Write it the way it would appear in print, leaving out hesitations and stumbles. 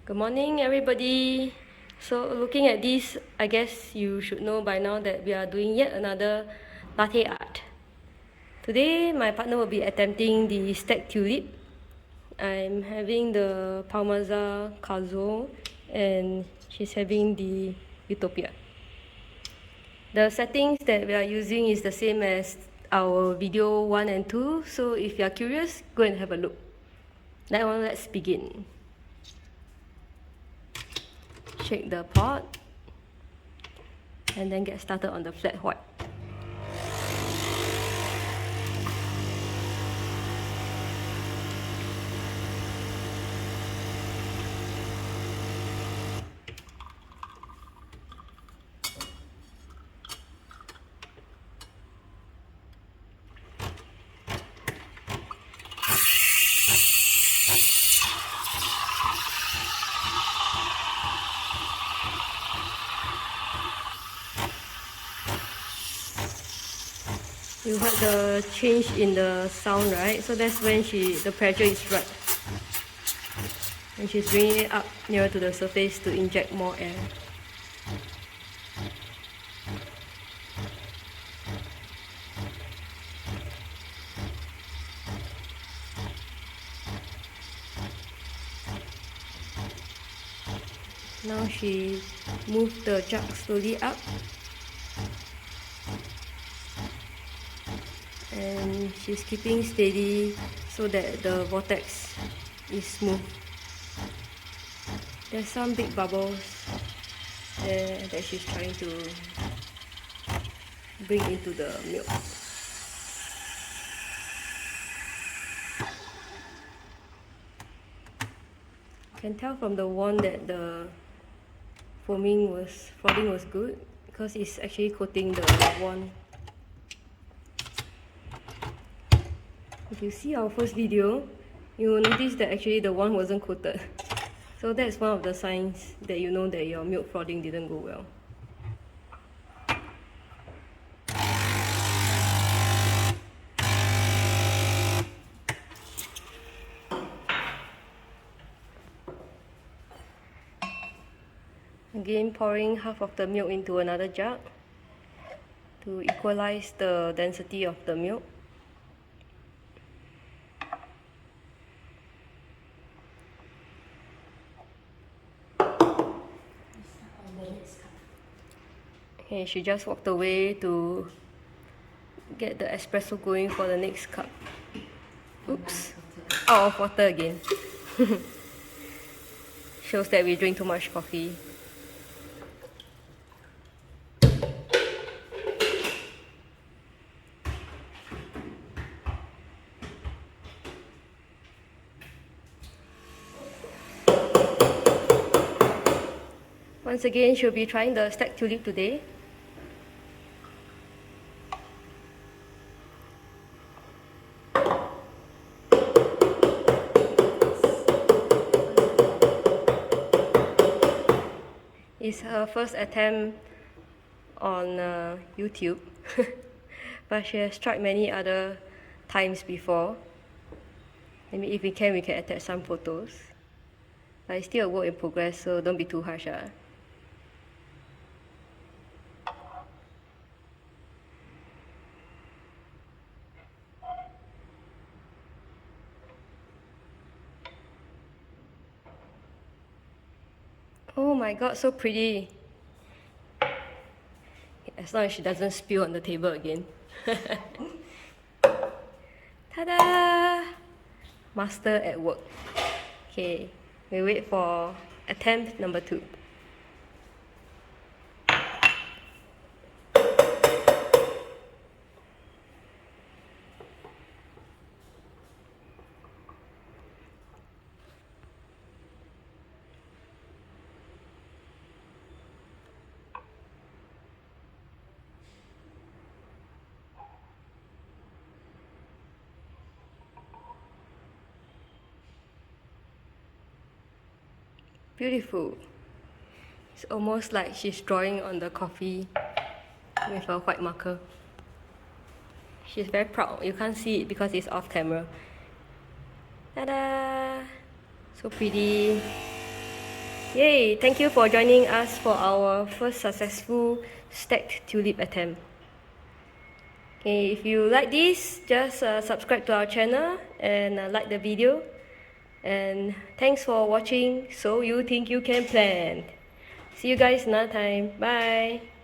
Good morning, everybody. So looking at this, I guess you should know by now that we are doing yet another latte art. Today, my partner will be attempting the stacked tulip. I'm having the Parmesan Cazo and she's having the Utopia. The settings that we are using is the same as our video 1 and 2, so if you are curious, go and have a look. Now let's begin. Shake the pot and then get started on the flat white. You heard the change in the sound, right? So that's when the pressure is right. And she's bringing it up nearer to the surface to inject more air. Now she moved the jug slowly up. And she's keeping steady so that the vortex is smooth. There's some big bubbles there that she's trying to bring into the milk. You can tell from the wand that the frothing was good because it's actually coating the wand. If you see our first video, you will notice that actually the wand wasn't coated. So that's one of the signs that you know that your milk frothing didn't go well. Again, pouring half of the milk into another jug to equalize the density of the milk. Okay, she just walked away to get the espresso going for the next cup. Oops, out of water again. Shows that we drink too much coffee. Once again, she'll be trying the stacked tulip today. It's her first attempt on YouTube, but she has tried many other times before. Maybe if we can attach some photos. But it's still a work in progress, so don't be too harsh. Oh my god, so pretty. As long as she doesn't spill on the table again. Ta-da! Master at work. Okay, we wait for attempt number 2. Beautiful. It's almost like she's drawing on the coffee with a white marker. She's very proud. You can't see it because it's off camera. Ta-da! So pretty. Yay! Thank you for joining us for our first successful stacked tulip attempt. Okay, if you like this, just subscribe to our channel and like the video. And thanks for watching So You Think You Can Plant. See you guys another time. Bye!